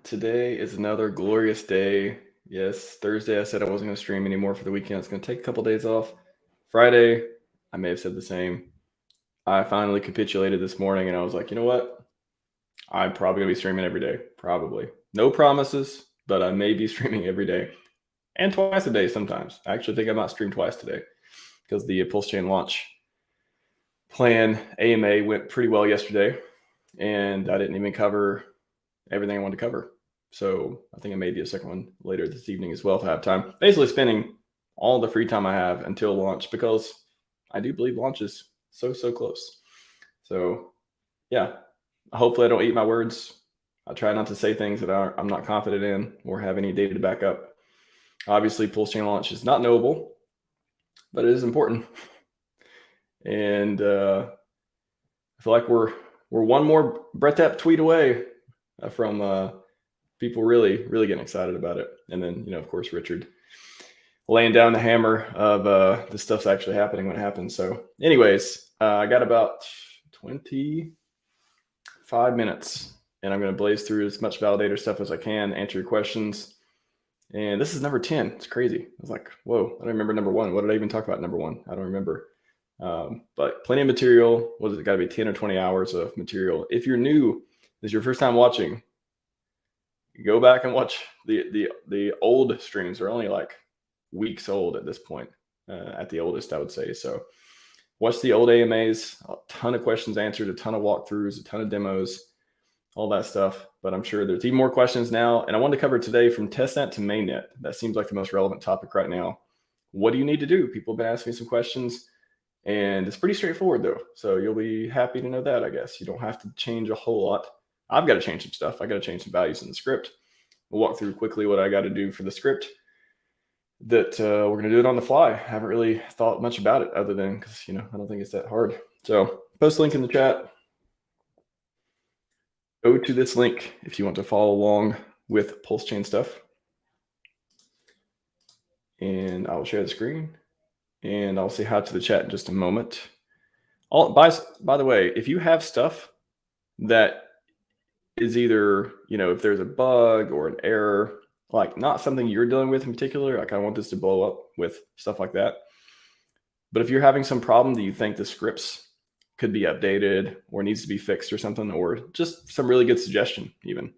Today is another glorious day. Yes, Thursday I said I wasn't going to stream anymore for the weekend. It's going to take a couple days off. Friday, I may have said the same. I finally capitulated this morning and I was like, you know what? I'm probably going to be streaming every day. Probably. No promises, but I may be streaming every day and twice a day sometimes. I actually think I might stream twice today because the PulseChain launch plan AMA went pretty well yesterday and I didn't even cover everything I wanted to cover. So I think I may do a second one later this evening as well if I have time. Basically spending all the free time I have until launch because I do believe launch is so close. So yeah, hopefully I don't eat my words. I try not to say things that I'm not confident in or have any data to back up. Obviously, PulseChain launch is not knowable, but it is important. And I feel like we're one more Brett Tapp tweet away from people really getting excited about it. And then, of course, Richard laying down the hammer of the stuff's actually happening when it happens. So anyways, I got about 25 minutes and I'm going to blaze through as much validator stuff as I can, answer your questions. And this is number 10. It's crazy. I was like, whoa, I don't remember number 1. What did I even talk about number 1? I don't remember. But plenty of material. What is it? Got to be 10 or 20 hours of material. If you're new, this is your first time watching, go back and watch the old streams. They're only like weeks old at this point, at the oldest, I would say. So watch the old AMAs, a ton of questions answered, a ton of walkthroughs, a ton of demos, all that stuff. But I'm sure there's even more questions now. And I wanted to cover today from testnet to mainnet. That seems like the most relevant topic right now. What do you need to do? People have been asking me some questions. And it's pretty straightforward, though. So you'll be happy to know that, I guess. You don't have to change a whole lot. I've got to change some stuff. I got to change some values in the script. We'll walk through quickly what I got to do for the script that we're going to do it on the fly. I haven't really thought much about it other than because, I don't think it's that hard. So post link in the chat. Go to this link if you want to follow along with PulseChain stuff. And I will share the screen. And I'll say hi to the chat in just a moment. By the way, if you have stuff that is either, if there's a bug or an error, like not something you're dealing with in particular, like I want this to blow up with stuff like that. But if you're having some problem that you think the scripts could be updated or needs to be fixed or something, or just some really good suggestion even,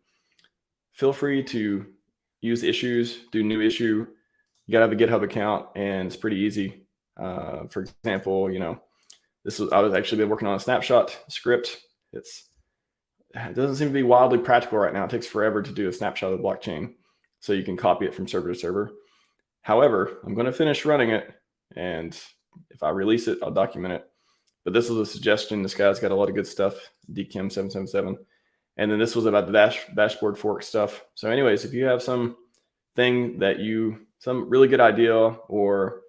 feel free to use issues, do new issue. You gotta have a GitHub account and it's pretty easy. For example, I was actually been working on a snapshot script. It doesn't seem to be wildly practical right now. It takes forever to do a snapshot of the blockchain, so you can copy it from server to server. However, I'm going to finish running it, and if I release it, I'll document it. But this was a suggestion. This guy's got a lot of good stuff, DKIM777. And then this was about the dashboard fork stuff. So anyways, if you have some really good idea or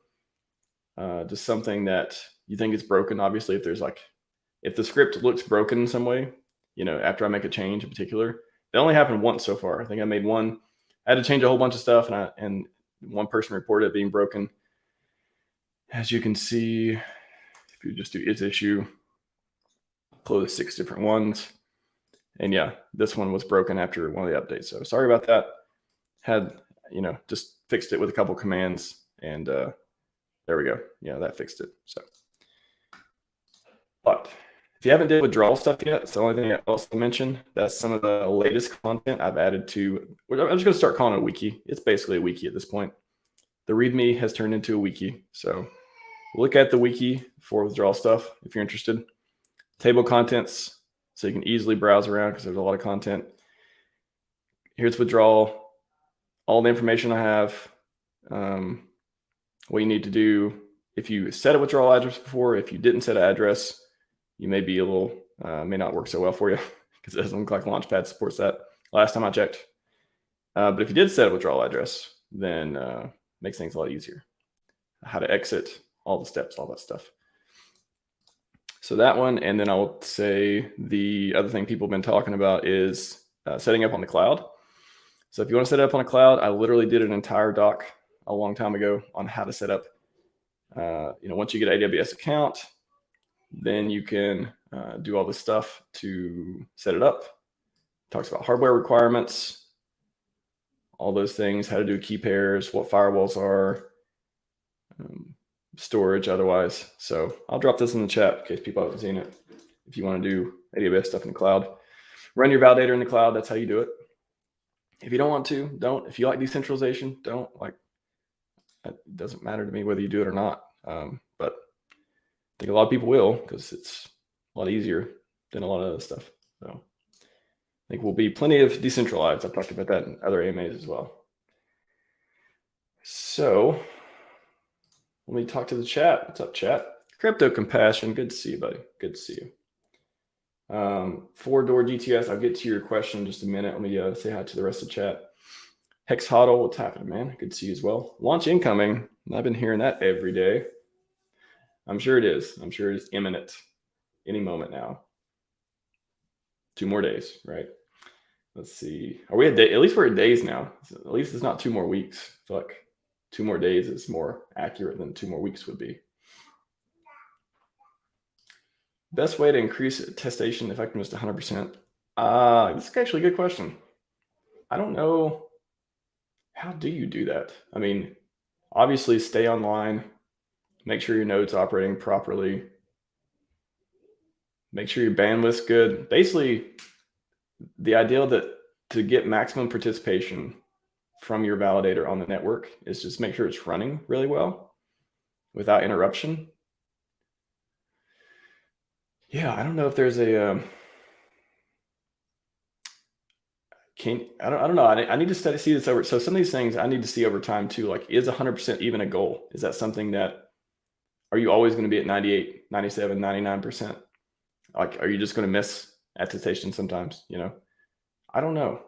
just something that you think is broken, obviously, if the script looks broken in some way, after I make a change in particular, it only happened once so far. I think I made one. I had to change a whole bunch of stuff, and one person reported it being broken. As you can see, if you just do is issue, close 6 different ones. And yeah, this one was broken after one of the updates. So sorry about that. Had, just fixed it with a couple commands, and there we go. Yeah, that fixed it. So, but if you haven't did withdrawal stuff yet, it's the only thing I also mentioned. That's some of the latest content I've added to. I'm just going to start calling it a wiki. It's basically a wiki at this point. The README has turned into a wiki. So look at the wiki for withdrawal stuff if you're interested. Table contents, so you can easily browse around because there's a lot of content. Here's withdrawal. All the information I have. What you need to do if you set a withdrawal address before, if you didn't set an address, you may be may not work so well for you because it doesn't look like Launchpad supports that last time I checked. But if you did set a withdrawal address, then makes things a lot easier. How to exit, all the steps, all that stuff. So that one, and then I'll say the other thing people have been talking about is setting up on the cloud. So if you want to set it up on a cloud, I literally did an entire doc a long time ago on how to set up. Once you get an AWS account, then you can do all this stuff to set it up. Talks about hardware requirements, all those things, how to do key pairs, what firewalls are, storage otherwise. So I'll drop this in the chat in case people haven't seen it. If you want to do AWS stuff in the cloud, run your validator in the cloud. That's how you do it. If you don't want to, don't. If you like decentralization, don't. Like, it doesn't matter to me whether you do it or not. But I think a lot of people will, because it's a lot easier than a lot of other stuff. So I think we'll be plenty of decentralized. I've talked about that in other AMAs as well. So let me talk to the chat. What's up, chat? Crypto Compassion, good to see you, buddy. Good to see you. 4-door GTS, I'll get to your question in just a minute. Let me say hi to the rest of the chat. Hex Hodl, what's happening, man? Good to see you as well. Launch incoming. I've been hearing that every day. I'm sure it is. I'm sure it is imminent. Any moment now. 2 more days, right? Let's see. Are we at day? At least we're at days now. At least it's not 2 more weeks. I feel like 2 more days is more accurate than 2 more weeks would be. Best way to increase testation effectiveness to 100%? This is actually a good question. I don't know. How do you do that? I mean, obviously stay online. Make sure your node's operating properly. Make sure your bandwidth's good. Basically, the idea that to get maximum participation from your validator on the network is just make sure it's running really well without interruption. Yeah, I don't know if there's a I don't know. I need to see this over. So some of these things I need to see over time too. Like, is 100% even a goal? Is that something that, are you always going to be at 98, 97, 99%? Like, are you just going to miss attestation sometimes? You know, I don't know.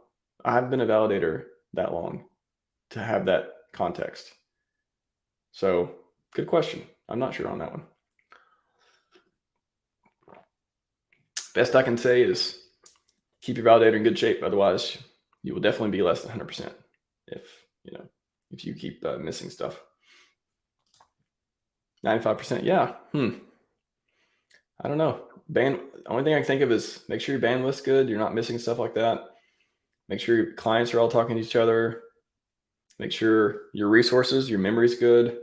I haven't been a validator that long to have that context. So good question. I'm not sure on that one. Best I can say is keep your validator in good shape. Otherwise, you will definitely be less than 100% if you keep missing stuff. 95%, yeah. I don't know. The only thing I can think of is make sure your bandwidth's good. You're not missing stuff like that. Make sure your clients are all talking to each other. Make sure your resources, your memory's good.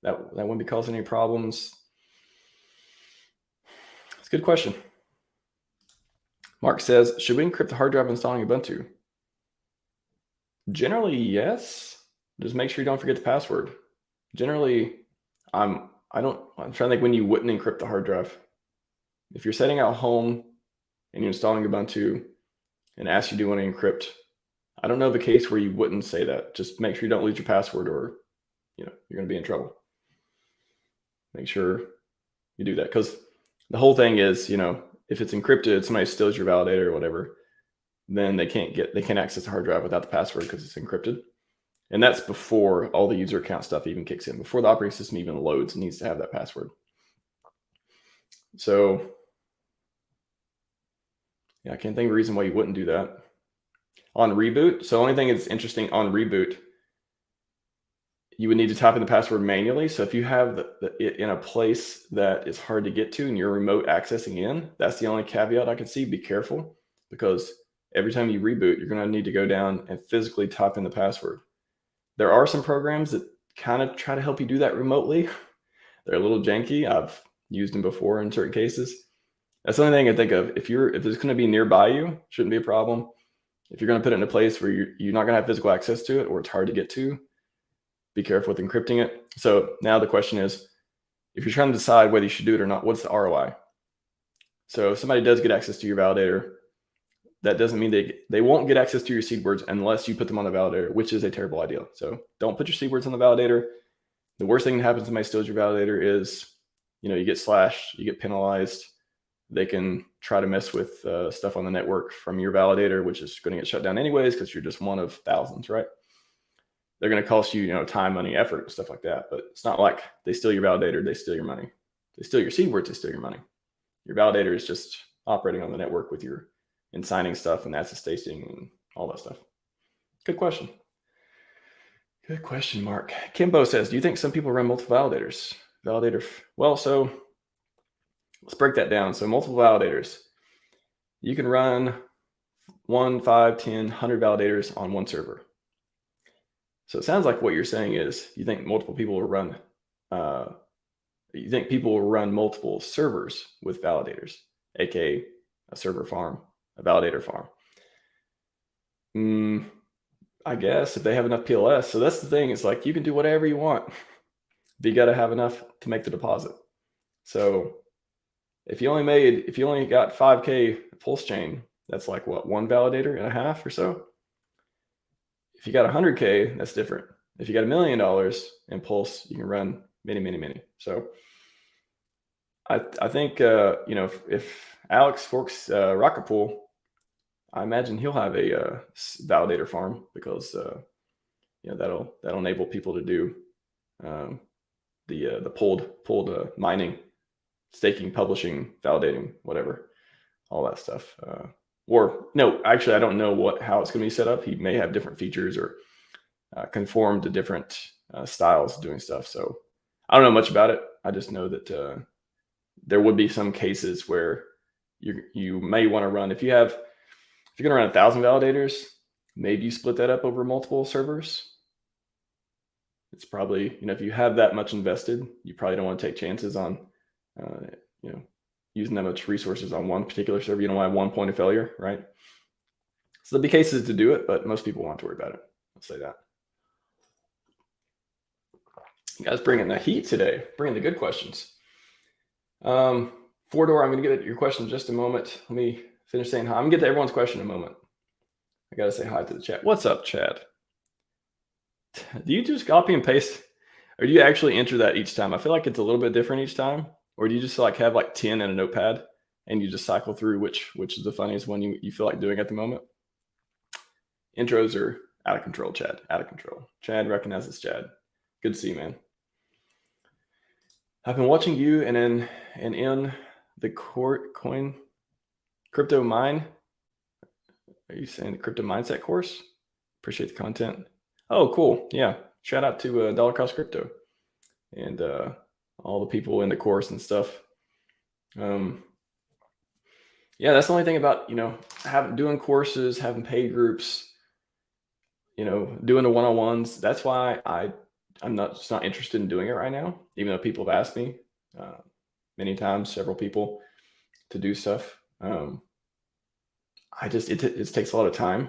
That wouldn't be causing any problems. It's a good question. Mark says, should we encrypt the hard drive installing Ubuntu? Generally, yes. Just make sure you don't forget the password. Generally, I'm trying to think when you wouldn't encrypt the hard drive. If you're setting out home and you're installing Ubuntu and asks you do you want to encrypt, I don't know the case where you wouldn't say that. Just make sure you don't lose your password or you're going to be in trouble. Make sure you do that, because the whole thing is, if it's encrypted, somebody steals your validator or whatever, then they can't access the hard drive without the password because it's encrypted. And that's before all the user account stuff even kicks in, before the operating system even loads and needs to have that password. So yeah, I can't think of a reason why you wouldn't do that. On reboot, so the only thing that's interesting on reboot, you would need to type in the password manually. So if you have it in a place that is hard to get to and you're remote accessing in, that's the only caveat I could see. Be careful, because every time you reboot, you're going to need to go down and physically type in the password. There are some programs that kind of try to help you do that remotely. They're a little janky. I've used them before in certain cases. That's the only thing I think of. If it's going to be nearby you, shouldn't be a problem. If you're going to put it in a place where you're not going to have physical access to it or it's hard to get to, be careful with encrypting it. So now the question is, if you're trying to decide whether you should do it or not, what's the ROI? So if somebody does get access to your validator, that doesn't mean they won't get access to your seed words unless you put them on the validator, which is a terrible idea. So don't put your seed words on the validator. The worst thing that happens when somebody steals your validator is, you get slashed, you get penalized. They can try to mess with stuff on the network from your validator, which is going to get shut down anyways because you're just one of thousands, right? They're going to cost you, time, money, effort, stuff like that. But it's not like they steal your validator, they steal your money. They steal your seed words, they steal your money. Your validator is just operating on the network with your and signing stuff and attestation and all that stuff. Good question. Good question, Mark. Kimbo says, do you think some people run multiple validators? Well, so let's break that down. So multiple validators. You can run 1, 5, 10, 100 validators on one server. So it sounds like what you're saying is you think multiple people will run, you think people will run multiple servers with validators, aka a server farm, a validator farm. I guess if they have enough PLS. So that's the thing. It's like you can do whatever you want, but you got to have enough to make the deposit. So if you only got 5K PulseChain, that's like what, one validator and a half or so. If you got 100K, that's different. If you got $1 million in Pulse, you can run many. So I think if Alex forks Rocket Pool, I imagine he'll have a validator farm because that'll enable people to do the pulled mining, staking, publishing, validating, whatever, all that stuff. Or no, actually, I don't know how it's going to be set up. He may have different features or conform to different styles of doing stuff. So I don't know much about it. I just know that there would be some cases where you may want to run, if you're going to run 1,000 validators, maybe you split that up over multiple servers. It's probably, if you have that much invested, you probably don't want to take chances on, using that much resources on one particular server. You don't want to have one point of failure, right? So there'll be cases to do it, but most people won't worry about it. I'll say that. You guys bringing the heat today, bringing the good questions. Four-door, I'm going to get at your question in just a moment. Let me finish saying hi. I'm going to get to everyone's question in a moment. I got to say hi to the chat. What's up, Chad? Do you just copy and paste, or do you actually enter that each time? I feel like it's a little bit different each time. Or do you just have 10 in a notepad and you just cycle through which is the funniest one you feel like doing at the moment? Intros are out of control, Chad. Out of control. Chad recognizes Chad. Good to see you, man. I've been watching you and in the coin crypto mine. Are you saying the crypto mindset course? Appreciate the content. Oh, cool. Yeah. Shout out to Dollar Cost Crypto and all the people in the course and stuff. Yeah, that's the only thing about, doing courses, having paid groups, doing the one-on-ones. That's why I'm just not interested in doing it right now, even though people have asked me many times, several people, to do stuff. It takes a lot of time,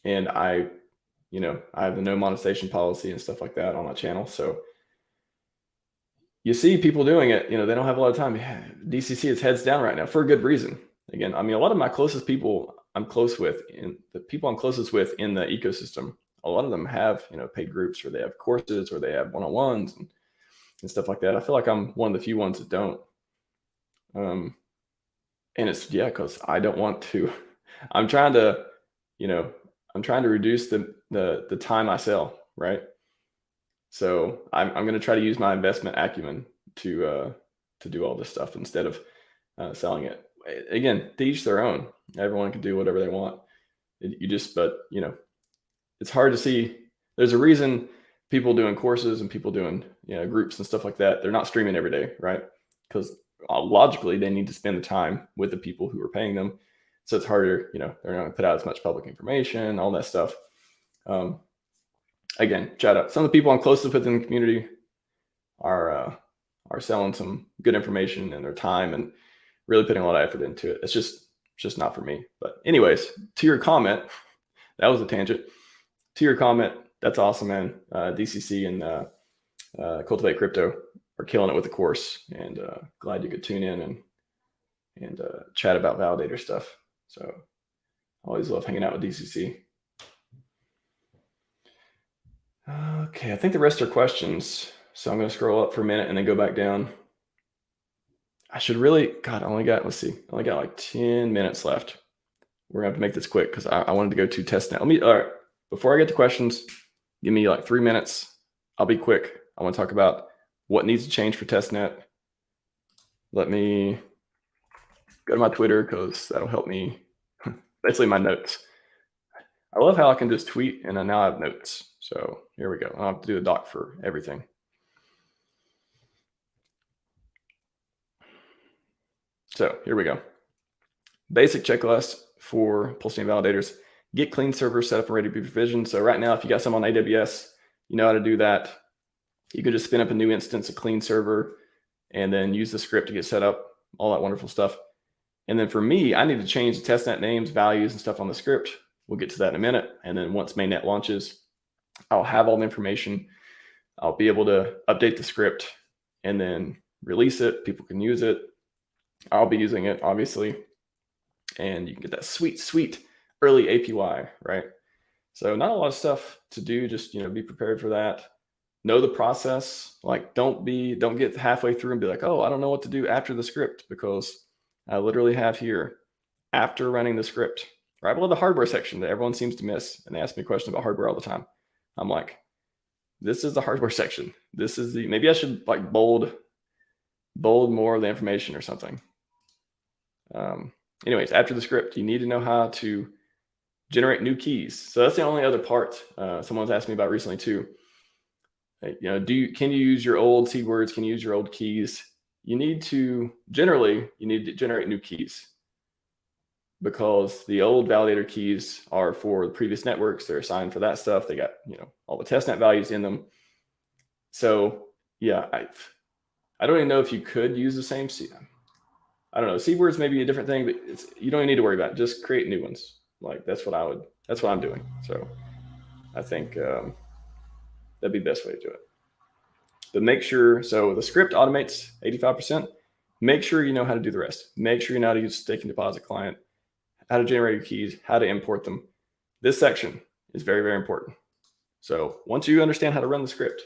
and I have the no monetization policy and stuff like that on my channel. So you see people doing it, they don't have a lot of time. DCC is heads down right now for a good reason. Again, a lot of my closest people I'm close with, and the people I'm closest with in the ecosystem, a lot of them have, paid groups, or they have courses, or they have one-on-ones and stuff like that. I feel like I'm one of the few ones that don't. And it's, because I don't want to. I'm trying to reduce the time I sell, right? So I'm going to try to use my investment acumen to do all this stuff instead of selling it. Again, to each their own. Everyone can do whatever they want. It's hard to see. There's a reason people doing courses and people doing groups and stuff like that, they're not streaming every day, right? Because logically they need to spend the time with the people who are paying them. So it's harder, they're not going to put out as much public information, all that stuff. Again, shout out. Some of the people I'm closest with in the community are selling some good information and their time and really putting a lot of effort into it. It's just not for me. But anyways, to your comment, that was a tangent. To your comment, that's awesome, man. DCC and Cultivate Crypto are killing it with the course, and glad you could tune in and chat about validator stuff. So always love hanging out with DCC. Okay, I think the rest are questions. So I'm going to scroll up for a minute and then go back down. I should really, I only got like 10 minutes left. We're going to have to make this quick because I wanted to go to testnet. All right, before I get to questions, give me like 3 minutes. I'll be quick. I want to talk about what needs to change for testnet. Let me go to my Twitter because that'll help me. Basically my notes. I love how I can just tweet and I now have notes. So here we go. I'll have to do a doc for everything. So here we go. Basic checklist for PulseChain validators. Get clean servers set up and ready to be provisioned. So right now, if you got some on AWS, you know how to do that. You can just spin up a new instance, a clean server, and then use the script to get set up, all that wonderful stuff. And then for me, I need to change the testnet names, values, and stuff on the script. We'll get to that in a minute. And then once mainnet launches, I'll have all the information. I'll be able to update the script and then release it. People can use it. I'll be using it, obviously. And you can get that sweet, sweet early APY, right? So not a lot of stuff to do. Just, be prepared for that. Know the process. Like, don't get halfway through and be like, oh, I don't know what to do after the script, because I literally have here, after running the script, right below the hardware section that everyone seems to miss. And they ask me questions about hardware all the time. I'm like, this is the hardware section. This is maybe I should like bold more of the information or something. Anyways, after the script, you need to know how to generate new keys. So that's the only other part someone's asked me about recently too. Can you use your old seed words? Can you use your old keys? You need to generate new keys, because the old validator keys are for the previous networks. They're assigned for that stuff. They got, all the testnet values in them. So yeah, I don't even know if you could use the same seed. I don't know. Seed words may be a different thing, but you don't even need to worry about it. Just create new ones. Like that's what I'm doing. So I think that'd be the best way to do it. But make sure, so the script automates 85%. Make sure you know how to do the rest. Make sure you know how to use staking deposit client, how to generate your keys, how to import them. This section is very, very important. So once you understand how to run the script,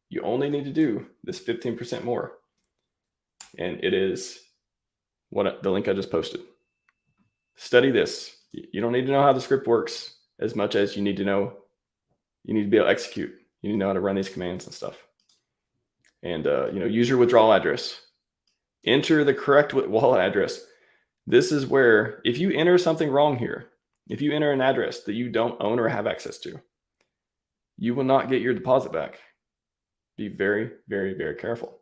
you only need to do this 15% more. And it is the link I just posted. Study this. You don't need to know how the script works as much as you need to be able to execute. You need to know how to run these commands and stuff. And, use your withdrawal address. Enter the correct wallet address. This is where, if you enter something wrong here, if you enter an address that you don't own or have access to, you will not get your deposit back. Be very, very, very careful.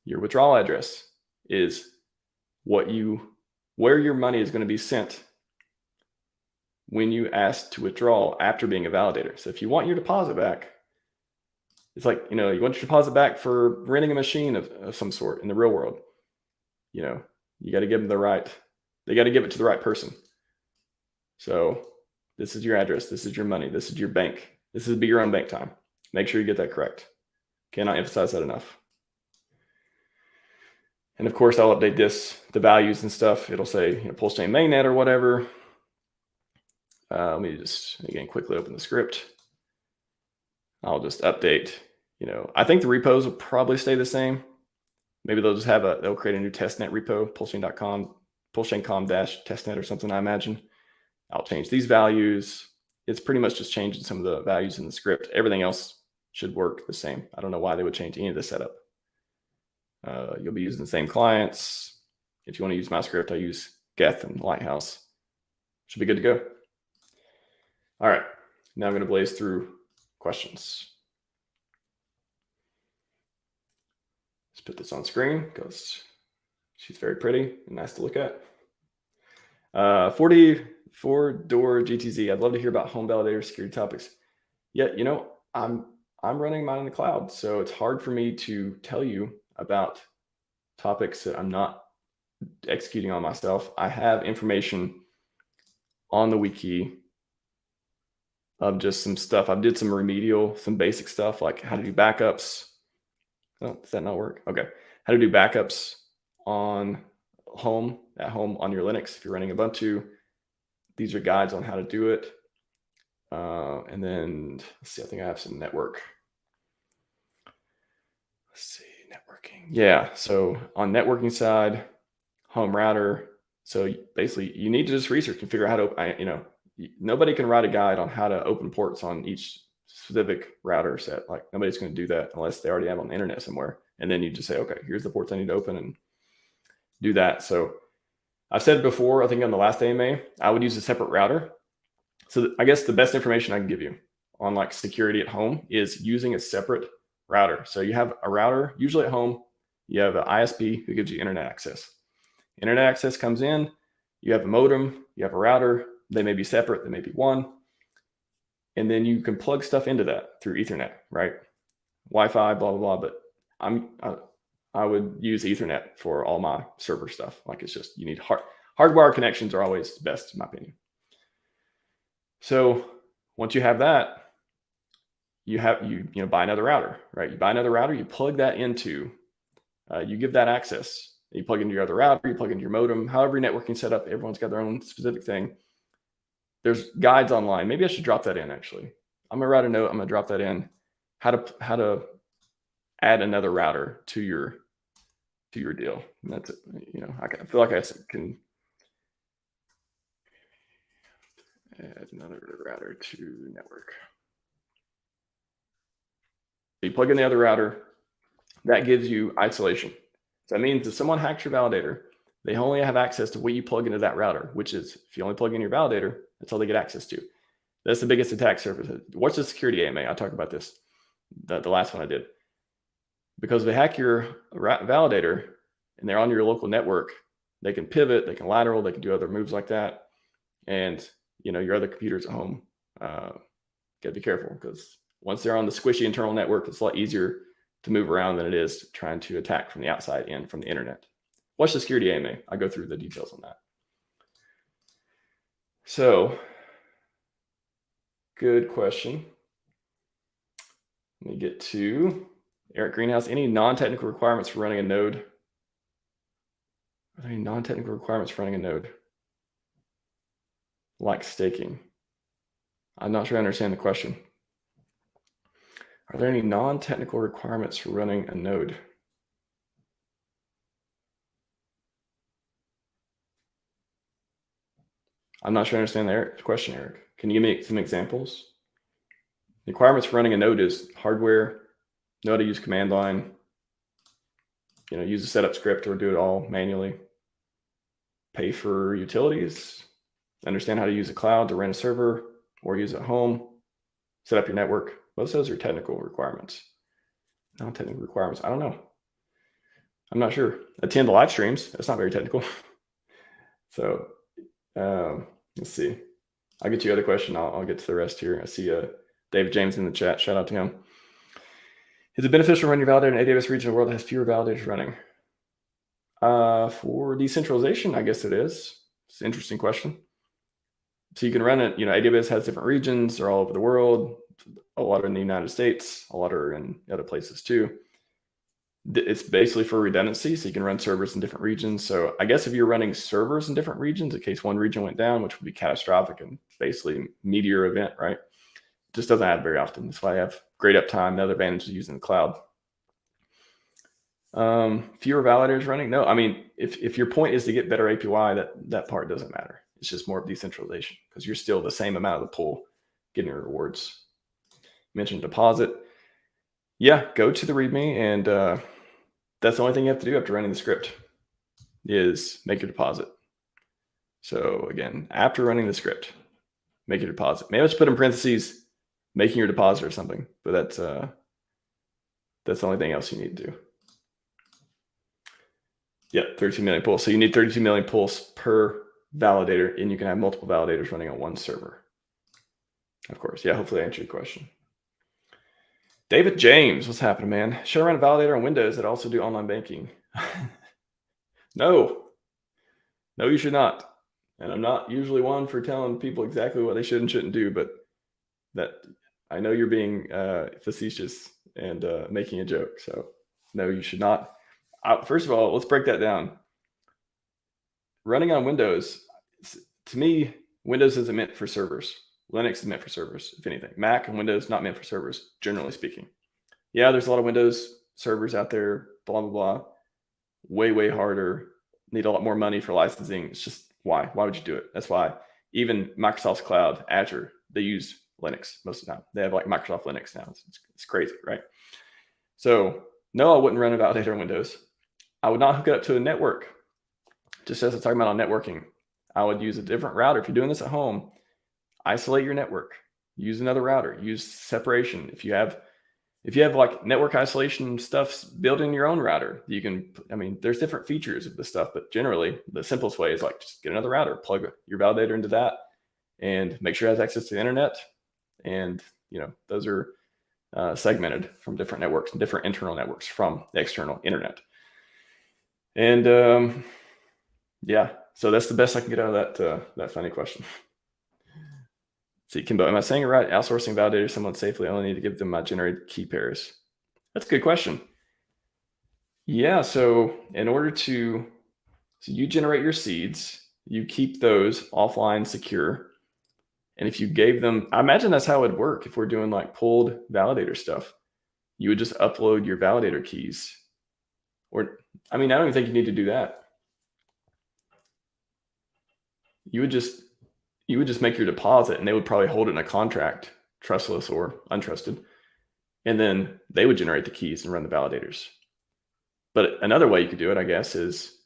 Your withdrawal address is where your money is going to be sent when you ask to withdraw after being a validator. So if you want your deposit back, it's like, you want your deposit back for renting a machine of some sort in the real world. You got to give them they got to give it to the right person. So this is your address. This is your money. This is your bank. This is be your own bank time. Make sure you get that correct. Cannot emphasize that enough. And of course, I'll update the values and stuff. It'll say, PulseChain Mainnet or whatever. Let me just, again, quickly open the script. I'll just update, I think the repos will probably stay the same. Maybe they'll just they'll create a new testnet repo, PulseChain.com, PulseChain.com-testnet or something, I imagine. I'll change these values. It's pretty much just changing some of the values in the script. Everything else should work the same. I don't know why they would change any of the setup. You'll be using the same clients. If you want to use my script, I use Geth and Lighthouse. Should be good to go. All right, now I'm going to blaze through questions. Let's put this on screen because she's very pretty and nice to look at. 44-door GTZ. I'd love to hear about home validator security topics. Yeah, I'm running mine in the cloud, so it's hard for me to tell you about topics that I'm not executing on myself. I have information on the wiki of just some stuff. I did some basic stuff like how to do backups. Oh, does that not work? Okay. How to do backups at home on your Linux if you're running Ubuntu. These are guides on how to do it. And then let's see, I think I have some network. Let's see, networking. Yeah. So on networking side, home router. So basically you need to just research and figure out how to, nobody can write a guide on how to open ports on each specific router set. Like nobody's going to do that unless they already have on the internet somewhere. And then you just say, okay, here's the ports I need to open and do that. So I've said before, I think on the last AMA, I would use a separate router. So I guess the best information I can give you on like security at home is using a separate router. So you have a router, usually at home, you have an ISP who gives you internet access. Internet access comes in, you have a modem, you have a router. They may be separate, they may be one. And then you can plug stuff into that through Ethernet, right? Wi-Fi, blah, blah, blah. But I would use Ethernet for all my server stuff. Like, it's just, you need hardwire connections are always best, in my opinion. So once you have that, you buy another router, right? You buy another router, you plug that into, you give that access. You plug into your other router, you plug into your modem, however your networking setup, everyone's got their own specific thing. There's guides online. Maybe I should drop that in, actually. I'm gonna write a note, I'm gonna drop that in. How to add another router to your deal. And that's it. I feel like I can add another router to network. So you plug in the other router, that gives you isolation. So that means if someone hacks your validator, they only have access to what you plug into that router, which is, if you only plug in your validator, that's all they get access to. That's the biggest attack surface. What's the security AMA? I talked about this, the last one I did. Because if they hack your validator and they're on your local network, they can pivot, they can lateral, they can do other moves like that. And your other computers at home, gotta be careful, because once they're on the squishy internal network, it's a lot easier to move around than it is trying to attack from the outside in from the internet. What's the security AMA? I go through the details on that. So, good question. Let me get to Eric Greenhouse. Any non-technical requirements for running a node? Are there any non-technical requirements for running a node? Like staking? I'm not sure I understand the question. Are there any non-technical requirements for running a node? I'm not sure I understand the question, Eric. Can you give me some examples? The requirements for running a node is hardware, know how to use command line, use a setup script or do it all manually, pay for utilities, understand how to use a cloud to rent a server or use it at home, set up your network. Most of those are technical requirements. Non-technical requirements, I don't know. I'm not sure. Attend the live streams. That's not very technical. So let's see. I'll get you other question. I'll get to the rest here. I see David James in the chat. Shout out to him. Is it beneficial to run your validator in an AWS region of the world that has fewer validators running? For decentralization, I guess it is. It's an interesting question. So you can run it, AWS has different regions. They're all over the world. A lot are in the United States. A lot are in other places too. It's basically for redundancy, so you can run servers in different regions. So I guess if you're running servers in different regions, in case one region went down, which would be catastrophic and basically meteor event, right? It just doesn't happen very often. That's why I have great uptime. Another advantage of using the cloud. Fewer validators running? No, I mean, if your point is to get better APY, that part doesn't matter. It's just more of decentralization because you're still the same amount of the pool getting your rewards. You mentioned deposit. Yeah, go to the README, and that's the only thing you have to do after running the script is make your deposit. So again, after running the script, make your deposit. Maybe I'll just put in parentheses, making your deposit or something, but that's the only thing else you need to do. Yeah, 32 million pools. So you need 32 million pools per validator, and you can have multiple validators running on one server. Of course, yeah, hopefully I answered your question. David James, what's happening, man? Should I run a validator on Windows that also do online banking? No, you should not. And I'm not usually one for telling people exactly what they should and shouldn't do, but that I know you're being facetious and making a joke. So no, you should not. First of all, let's break that down. Running on Windows, to me, Windows isn't meant for servers. Linux is meant for servers, if anything. Mac and Windows not meant for servers, generally speaking. Yeah, there's a lot of Windows servers out there, blah, blah, blah. Way, way harder. Need a lot more money for licensing. It's just, why? Why would you do it? That's why even Microsoft's cloud, Azure, they use Linux most of the time. They have like Microsoft Linux now. It's crazy, right? So no, I wouldn't run a validator on Windows. I would not hook it up to a network. Just as I'm talking about on networking, I would use a different router. If you're doing this at home, isolate your network, use another router, use separation. If you have like network isolation stuff built in your own router, you can, there's different features of this stuff, but generally the simplest way is like, just get another router, plug your validator into that and make sure it has access to the internet and those are segmented from different networks and different internal networks from the external internet. And yeah, so that's the best I can get out of that funny question. See, Kimbo, am I saying it right? Outsourcing validator someone safely, I only need to give them my generated key pairs. That's a good question. Yeah, so in order so you generate your seeds, you keep those offline secure. And if you gave them, I imagine that's how it would work if we're doing like pooled validator stuff. You would just upload your validator keys. Or, I don't even think you need to do that. You would just make your deposit, and they would probably hold it in a contract, trustless or untrusted. And then they would generate the keys and run the validators. But another way you could do it, I guess, is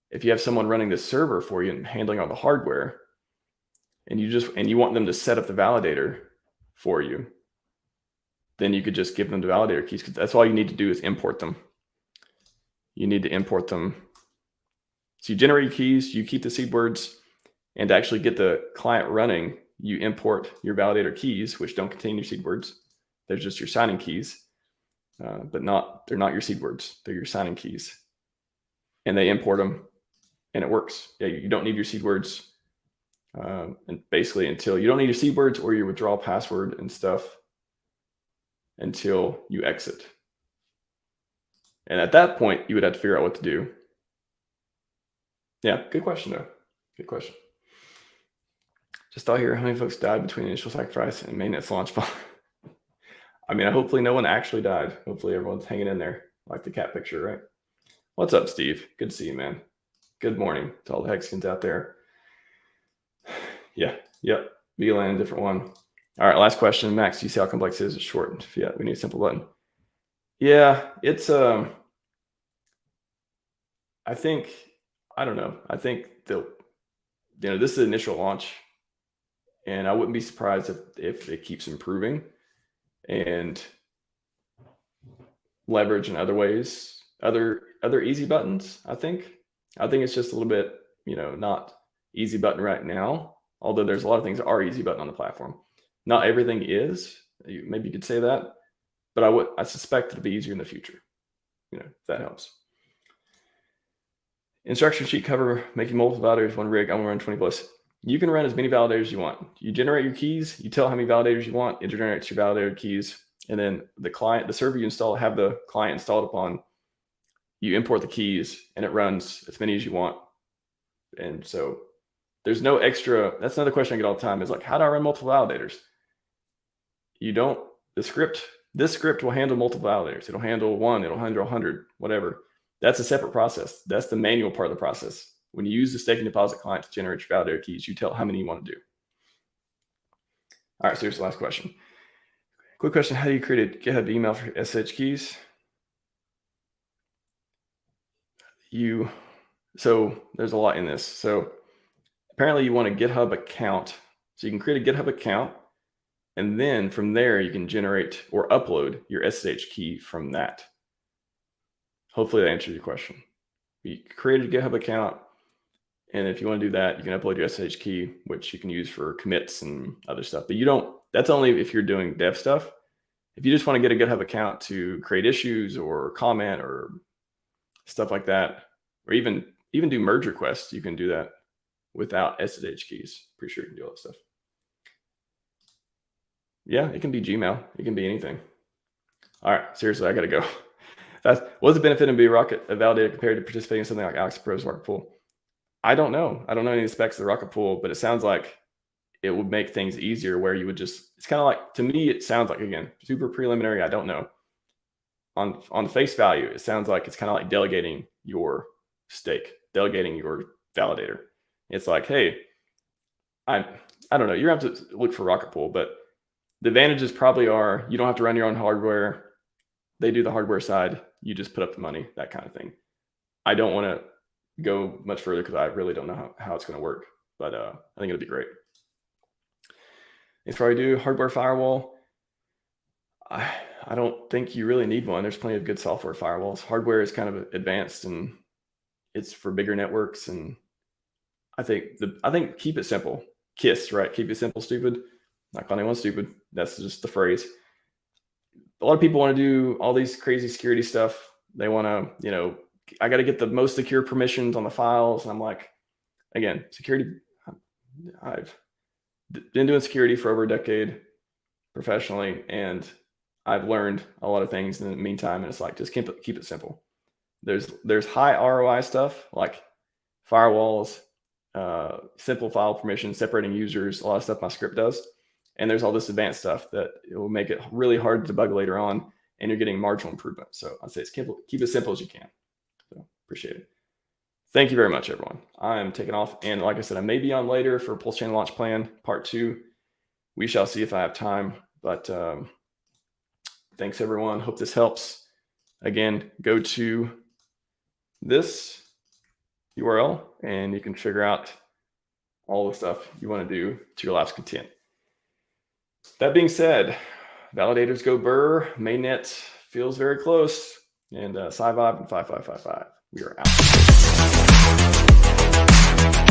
if you have someone running the server for you and handling all the hardware, and you want them to set up the validator for you, then you could just give them the validator keys, because that's all you need to do is import them. You need to import them. So you generate your keys, you keep the seed words, and to actually get the client running, you import your validator keys, which don't contain your seed words. They're just your signing keys, but they're not your seed words. They're your signing keys. And they import them, and it works. Yeah, you don't need your seed words. And basically until you don't need your seed words or your withdrawal password and stuff until you exit. And at that point, you would have to figure out what to do. Yeah, good question though. Good question. Just thought here, how many folks died between initial sacrifice and Mainnet's launch? Hopefully no one actually died. Hopefully everyone's hanging in there, like the cat picture, right? What's up, Steve? Good to see you, man. Good morning to all the Hexicans out there. Yeah, yep. VLAN, different one. All right, last question. Max, do you see how complex it is? It's short. Yeah, we need a simple button. Yeah, it's I don't know. I think this is the initial launch, and I wouldn't be surprised if it keeps improving and leverage in other ways, other easy buttons. I think it's just a little bit, not easy button right now, although there's a lot of things that are easy button on the platform. Not everything is. Maybe you could say that, but I suspect it'll be easier in the future, if that helps. Instruction sheet cover, making multiple validators, one rig. I want to run 20 plus. You can run as many validators as you want. You generate your keys, you tell how many validators you want, it generates your validator keys, and then the server you install, have the client installed upon, you import the keys, and it runs as many as you want. And so there's no extra. That's another question I get all the time, is like, how do I run multiple validators? This script will handle multiple validators. It'll handle one, it'll handle 100, whatever. That's a separate process. That's the manual part of the process. When you use the staking deposit client to generate your validator keys, you tell how many you want to do. All right, so here's the last question. Quick question: how do you create a GitHub email for SSH keys? So there's a lot in this. So apparently you want a GitHub account. So you can create a GitHub account, and then from there you can generate or upload your SSH key from that. Hopefully that answers your question. You create a GitHub account, and if you want to do that, you can upload your SSH key, which you can use for commits and other stuff. But that's only if you're doing dev stuff. If you just want to get a GitHub account to create issues or comment or stuff like that, or even do merge requests, you can do that without SSH keys. Pretty sure you can do all that stuff. Yeah, it can be Gmail. It can be anything. All right, seriously, I got to go. What's the benefit of being a validator compared to participating in something like Alex Pro's Rocket Pool? I don't know. I don't know any of the specs of the Rocket Pool, but it sounds like it would make things easier where you would it's kind of like, to me, it sounds like, again, super preliminary. I don't know. On face value, it sounds like it's kind of like delegating your stake, delegating your validator. It's like, hey, I don't know. You're going to have to look for Rocket Pool, but the advantages probably are you don't have to run your own hardware. They do the hardware side. You just put up the money, that kind of thing. I don't want to go much further because I really don't know how it's going to work, but I think it'll be great. It's probably do hardware firewall. I don't think you really need one. There's plenty of good software firewalls. Hardware is kind of advanced and it's for bigger networks. And I think keep it simple. KISS, right? Keep it simple, stupid. Not calling anyone stupid. That's just the phrase. A lot of people want to do all these crazy security stuff. They want to, I got to get the most secure permissions on the files. And I'm like, again, security, I've been doing security for over a decade professionally, and I've learned a lot of things in the meantime. And it's like, just keep it simple. There's high ROI stuff like firewalls, simple file permissions, separating users, a lot of stuff my script does. And there's all this advanced stuff that it will make it really hard to debug later on, and you're getting marginal improvement. So I'd say keep it simple as you can. So appreciate it. Thank you very much, everyone. I'm taking off. And like I said, I may be on later for PulseChain launch plan part 2. We shall see if I have time. But thanks, everyone. Hope this helps. Again, go to this URL and you can figure out all the stuff you want to do to your life's content. That being said, validators go burr, Mainnet feels very close, and Scivive and 5555. We are out.